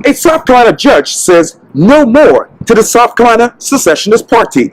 A South Carolina judge says no more to the South Carolina Secessionist Party.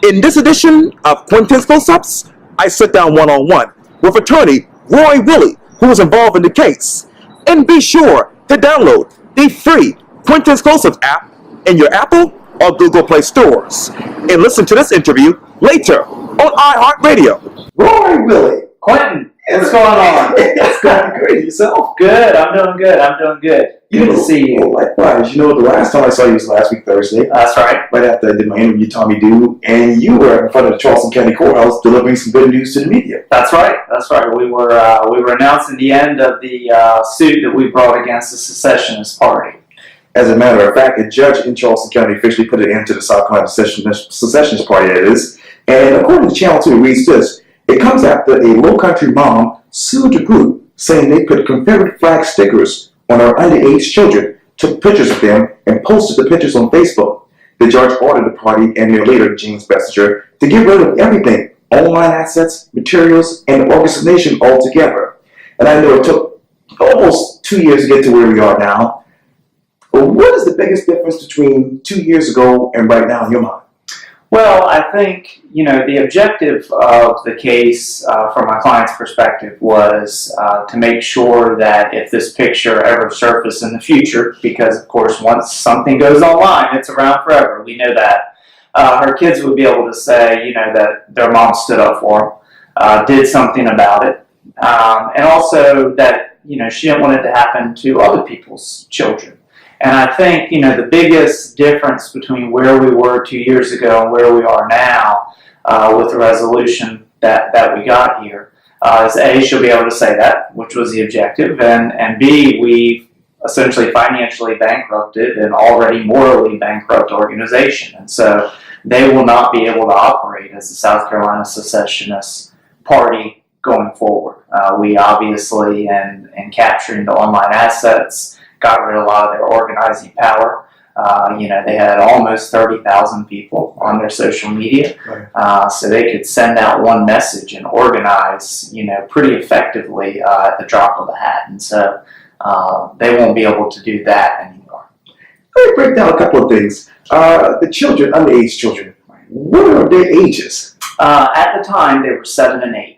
In this edition of Quintin's Close-Ups, I sit down one-on-one with attorney Roy Willey, who was involved in the case. And be sure to download the free Quintin's Close-Ups app in your Apple or Google Play stores. And listen to this interview later on iHeartRadio. Roy Willey. Quintin, what's going on? It's going great. Yourself? Good. I'm doing good. Good to see you. Likewise. You know, the last time I saw you was last week, Thursday. That's right. Right after I did my interview, Tommy Dew, and you were in front of the Charleston County Courthouse delivering some good news to the media. That's right. We were announcing the end of the suit that we brought against the Secessionist Party. As a matter of fact, a judge in Charleston County officially put an end to the South Carolina Secessionist Party, that is. And according to Channel 2, it reads this: it comes after a low-country mom sued the group, saying they put Confederate Flag stickers on her underage children, took pictures of them, and posted the pictures on Facebook. The judge ordered the party and their leader, James Messenger, to get rid of everything, online assets, materials, and organization altogether. And I know it took almost 2 years to get to where we are now. But what is the biggest difference between 2 years ago and right now in your mind? Well, I think, the objective of the case, from my client's perspective, was to make sure that if this picture ever surfaced in the future, because, of course, once something goes online, it's around forever. We know that. Her kids would be able to say, that their mom stood up for them, did something about it, and also that, she didn't want it to happen to other people's children. And I think, the biggest difference between where we were 2 years ago and where we are now with the resolution that we got here is A, she'll be able to say that, which was the objective, and B, we've essentially financially bankrupted an already morally bankrupt organization. And so they will not be able to operate as the South Carolina Secessionist Party going forward. We obviously, in capturing the online assets, got rid of a lot of their organizing power. They had almost 30,000 people on their social media, right. So they could send out one message and organize, pretty effectively at the drop of a hat. And so they won't be able to do that anymore. Let me break down a couple of things. The children, underage children, what are their ages? At the time, they were 7 and 8.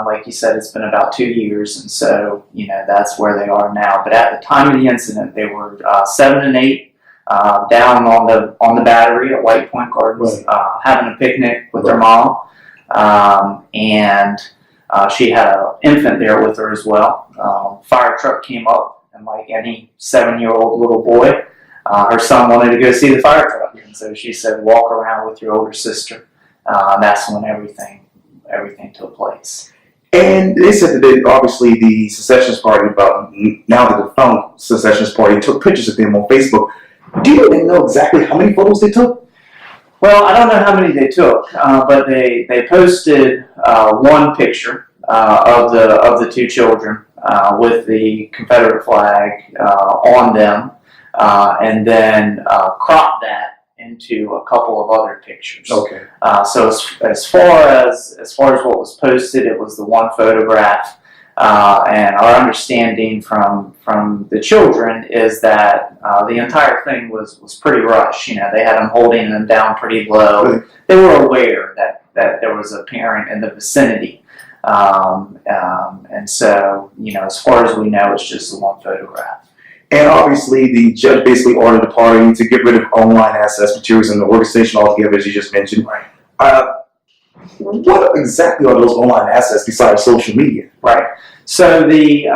Like you said, it's been about 2 years, and so, that's where they are now. But at the time of the incident, they were 7 and 8, down on the battery at White Point Gardens, right. Having a picnic with their mom, and she had an infant there with her as well. Fire truck came up, and like any 7-year-old little boy, her son wanted to go see the fire truck, and so she said, "Walk around with your older sister." That's when everything took place. And they said that obviously the Secessionist Party, now that the found Secessionist Party, took pictures of them on Facebook. Do you even know exactly how many photos they took? Well, I don't know how many they took, but they posted one picture of the two children with the Confederate flag on them, and then cropped that into a couple of other pictures. Okay. So as far as what was posted, it was the one photograph, and our understanding from the children is that the entire thing was pretty rushed. They had them holding them down pretty low. Really? They were aware that there was a parent in the vicinity, and so as far as we know, it's just the one photograph. And obviously, the judge basically ordered the party to get rid of online assets, materials, and the organization altogether, as you just mentioned. Right. What exactly are those online assets besides social media? Right. So the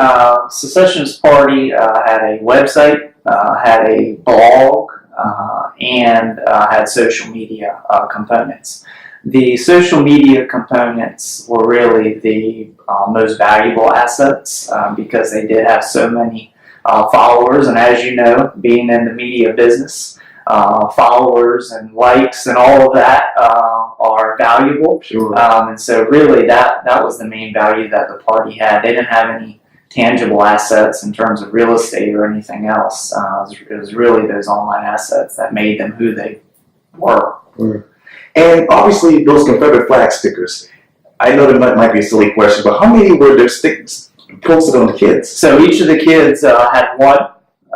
Secessionist Party had a website, had a blog, and had social media components. The social media components were really the most valuable assets because they did have so many followers, and as you know, being in the media business, followers and likes and all of that are valuable. Sure. And so really that was the main value that the party had. They didn't have any tangible assets in terms of real estate or anything else. It was really those online assets that made them who they were. Mm. And obviously those Confederate flag stickers, I know that might be a silly question, but how many were there stickers posted on the kids? So each of the kids had one.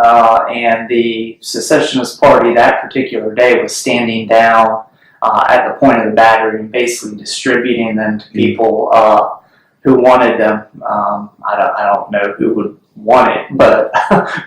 and the Secessionist Party that particular day was standing down at the point of the battery and basically distributing them to people who wanted them. I don't know who would want it, but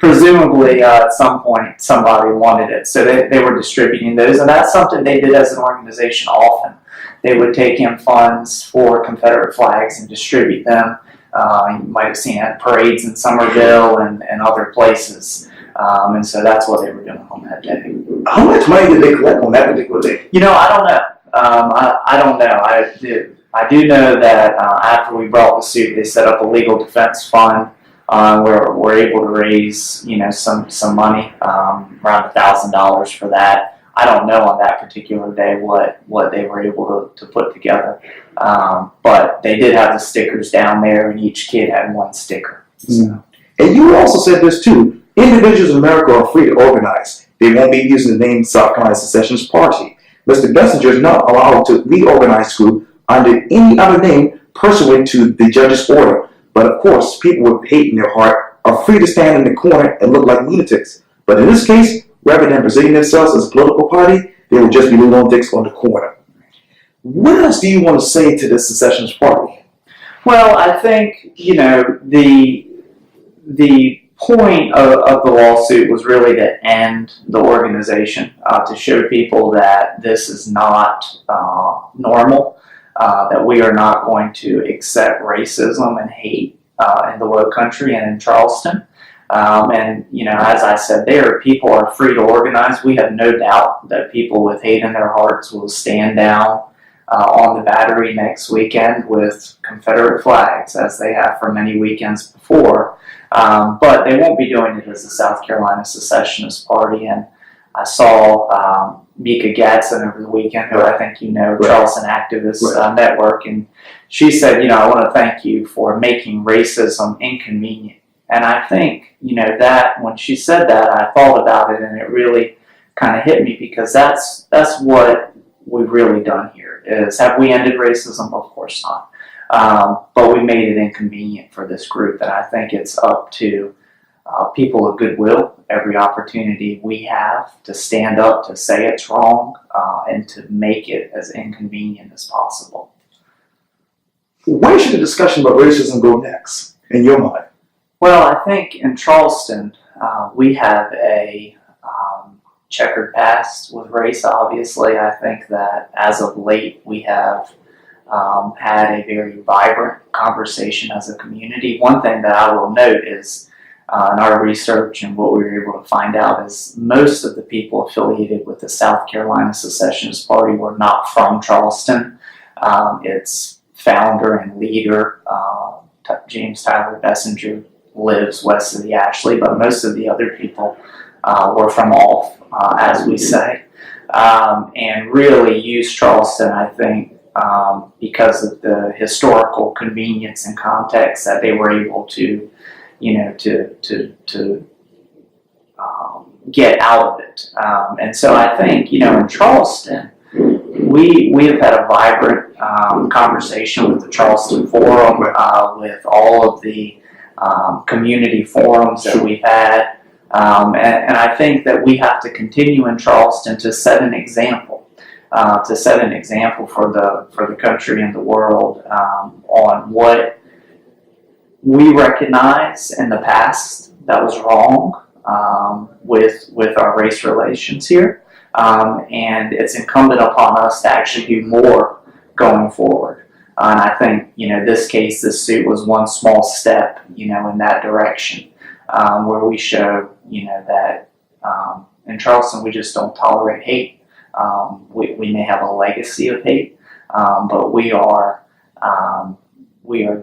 presumably at some point somebody wanted it. So they were distributing those, and that's something they did as an organization often. They would take in funds for Confederate flags and distribute them. You might have seen it at parades in Somerville and other places. And so that's what they were doing on that day. How much money did they collect on that particular day? You know, I don't know. I don't know. I do know that after we brought the suit, they set up a legal defense fund where we're able to raise, some money, around $1,000 for that. I don't know on that particular day what they were able to put together. But they did have the stickers down there, and each kid had one sticker. So. And you also said this too. Individuals in America are free to organize. They won't be using the name South Carolina Secessionist Party. Mr. Bessinger is not allowed to reorganize group under any other name pursuant to the judge's order. But of course, people with hate in their heart are free to stand in the corner and look like lunatics. But in this case, rather than presenting themselves as a political party, they will just be lunatics on the corner. What else do you want to say to the Secessionist Party? Well, I think, the point of the lawsuit was really to end the organization, to show people that this is not normal, that we are not going to accept racism and hate in the Low Country and in Charleston. And, as I said there, people are free to organize. We have no doubt that people with hate in their hearts will stand down on the Battery next weekend with Confederate flags, as they have for many weekends before. But they won't be doing it as the South Carolina Secessionist Party. And I saw Mika Gadsden over the weekend, who I think Charleston Activist Network, and she said, I want to thank you for making racism inconvenient. And I think, that when she said that, I thought about it, and it really kind of hit me, because that's what we've really done here. Is, have we ended racism? Of course not. But we made it inconvenient for this group, and I think it's up to people of goodwill, every opportunity we have, to stand up, to say it's wrong, and to make it as inconvenient as possible. Where should the discussion about racism go next, in your mind? Well, I think in Charleston, we have a checkered past with race, obviously. I think that as of late, we have had a very vibrant conversation as a community. One thing that I will note is in our research and what we were able to find out is most of the people affiliated with the South Carolina Secessionist Party were not from Charleston. Its founder and leader, James Tyler Bessinger, lives west of the Ashley, but most of the other people were from off, as we say, and really used Charleston, I think, because of the historical convenience and context that they were able to, get out of it. And so I think, in Charleston, we have had a vibrant conversation with the Charleston Forum, with all of the community forums that we've had. And I think that we have to continue in Charleston to set an example, for the country and the world on what we recognize in the past that was wrong with our race relations here. And it's incumbent upon us to actually do more going forward. And I think, this suit was one small step, in that direction, where we show, that in Charleston we just don't tolerate hate. We may have a legacy of hate, but we are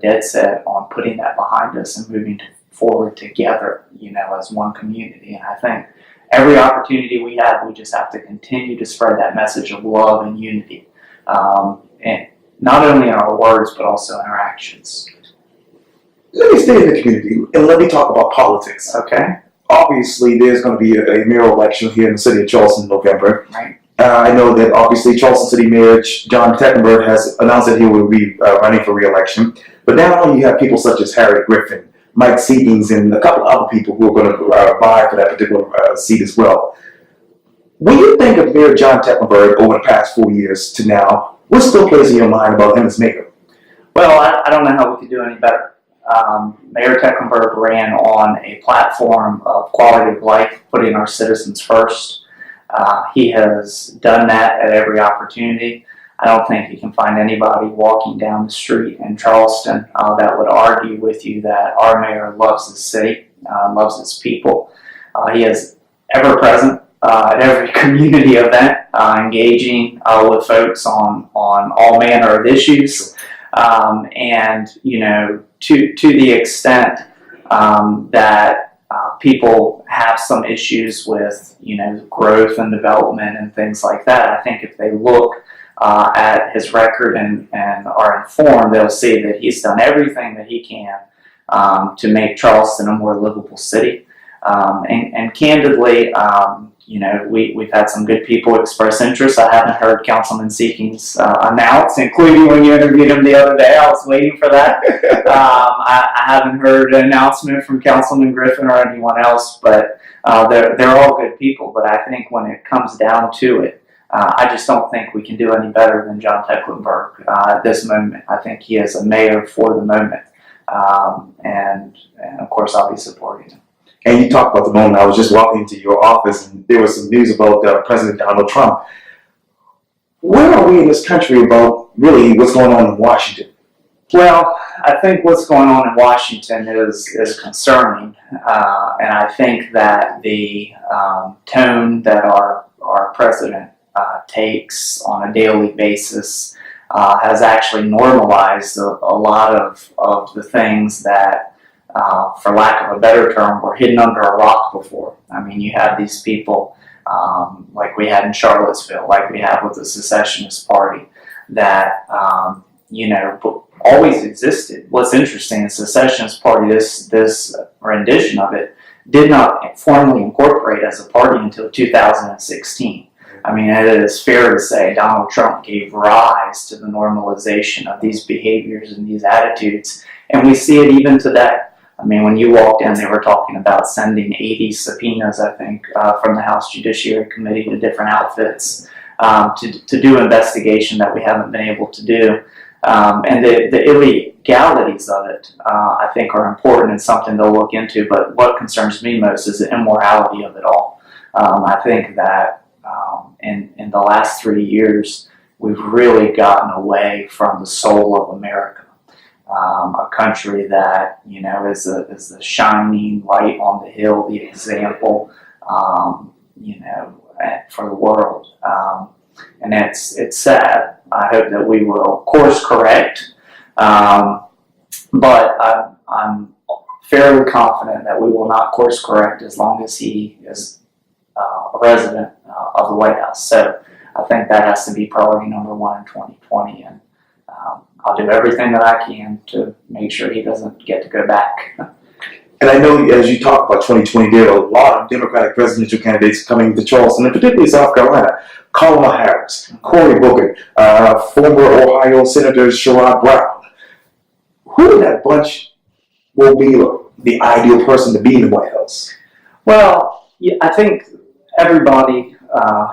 dead set on putting that behind us and moving forward together, as one community. And I think every opportunity we have, we just have to continue to spread that message of love and unity, and not only in our words, but also in our actions. Let me stay in the community, and let me talk about politics. Okay. Obviously, there's going to be a mayoral election here in the city of Charleston in November. Right. I know that obviously Charleston City Mayor John Tettenberg has announced that he will be running for re-election. But now you have people such as Harry Griffin, Mike Seekings and a couple other people who are going to vie for that particular seat as well. When you think of Mayor John Tecklenburg over the past 4 years to now, what still plays in your mind about him as mayor? Well, I don't know how we could do any better. Mayor Tecklenburg ran on a platform of quality of life, putting our citizens first. He has done that at every opportunity. I don't think you can find anybody walking down the street in Charleston that would argue with you that our mayor loves his city, loves his people. He is ever present at every community event, engaging with folks on all manner of issues. And, you know, to the extent that people have some issues with, you know, growth and development and things like that, I think if they look at his record and are informed, they'll see that he's done everything that he can to make Charleston a more livable city. And candidly, you know, we've had some good people express interest. I haven't heard Councilman Seekings announce, including when you interviewed him the other day. I was waiting for that. I haven't heard an announcement from Councilman Griffin or anyone else, but they're all good people. But I think when it comes down to it, I just don't think we can do any better than John Tecklenburg at this moment. I think he is a mayor for the moment. And of course, I'll be supporting him. And you talked about the moment. I was just walking into your office and there was some news about President Donald Trump. Where are we in this country about really what's going on in Washington? Well, I think what's going on in Washington is concerning. And I think that the tone that our president takes on a daily basis has actually normalized a lot of the things that, for lack of a better term, were hidden under a rock before. I mean, you have these people like we had in Charlottesville, like we have with the Secessionist Party, that you know, always existed. What's interesting is the Secessionist Party, this rendition of it, did not formally incorporate as a party until 2016. I mean, it is fair to say Donald Trump gave rise to the normalization of these behaviors and these attitudes, and we see it even today. I mean, when you walked in, they were talking about sending 80 subpoenas, I think, from the House Judiciary Committee to different outfits to do investigation that we haven't been able to do. And the illegalities of it, I think, are important and something to look into. But what concerns me most is the immorality of it all. I think that in the last 3 years, we've really gotten away from the soul of America. A country that, you know, is the shining light on the hill, the example, you know, for the world. And it's sad. I hope that we will course correct, but I'm fairly confident that we will not course correct as long as he is a resident of the White House. So I think that has to be priority number one in 2020, and I'll do everything that I can to make sure he doesn't get to go back. And I know as you talk about 2020, there are a lot of Democratic presidential candidates coming to Charleston, and particularly South Carolina. Kamala Harris, Cory Booker, former Ohio Senator Sherrod Brown. Who in that bunch will be the ideal person to be in the White House? Well, yeah, I think everybody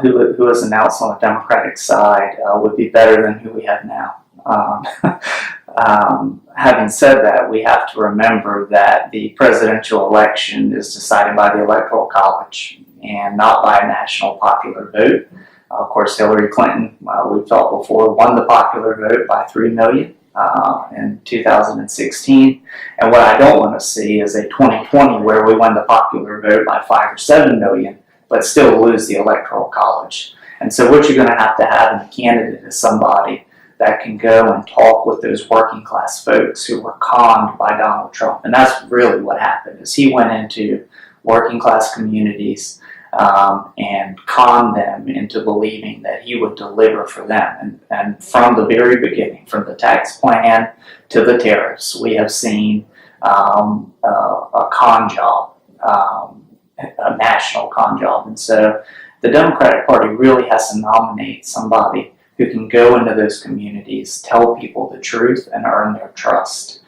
who is announced on the Democratic side would be better than who we have now. Having said that, we have to remember that the presidential election is decided by the Electoral College and not by a national popular vote. Of course, Hillary Clinton, we've talked before, won the popular vote by 3 million in 2016. And what I don't want to see is a 2020 where we win the popular vote by 5 or 7 million, but still lose the Electoral College. And so what you're going to have in a candidate is somebody that can go and talk with those working class folks who were conned by Donald Trump. And that's really what happened, is he went into working class communities and conned them into believing that he would deliver for them. And from the very beginning, from the tax plan to the tariffs, we have seen a con job, a national con job. And so the Democratic Party really has to nominate somebody who can go into those communities, tell people the truth, and earn their trust.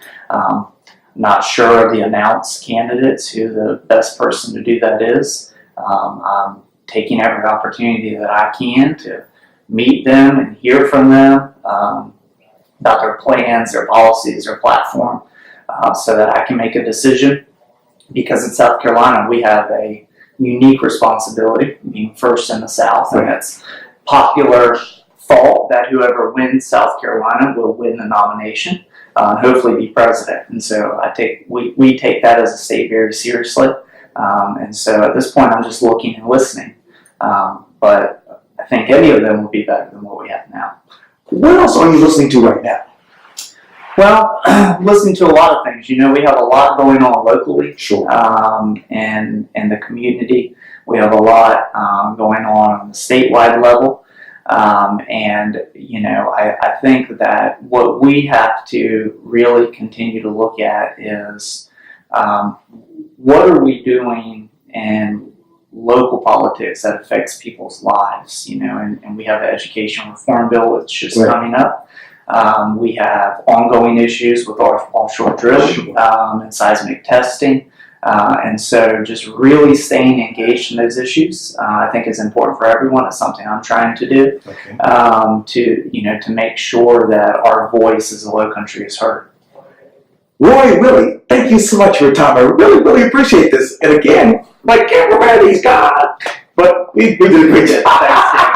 not sure of the announced candidates, who the best person to do that is. I'm taking every opportunity that I can to meet them and hear from them about their plans, their policies, their platform, so that I can make a decision. Because in South Carolina, we have a unique responsibility, being first in the South, and it's popular thought that whoever wins South Carolina will win the nomination, hopefully be president. And so we take that as a state very seriously. And so at this point, I'm just looking and listening. But I think any of them will be better than what we have now. What else are you listening to right now? Well, listening to a lot of things. We have a lot going on locally. Sure. And in the community. We have a lot going on the statewide level. And I think that what we have to really continue to look at is what are we doing in local politics that affects people's lives, and we have the education reform bill, which is coming up. We have ongoing issues with offshore drilling and seismic testing. And so just really staying engaged in those issues, I think is important for everyone. It's something I'm trying to do, to make sure that our voice as a low country is heard. Roy Willey, thank you so much for your time. I really, really appreciate this. And again, my cameraman, he's gone. But we did a great job. Thanks.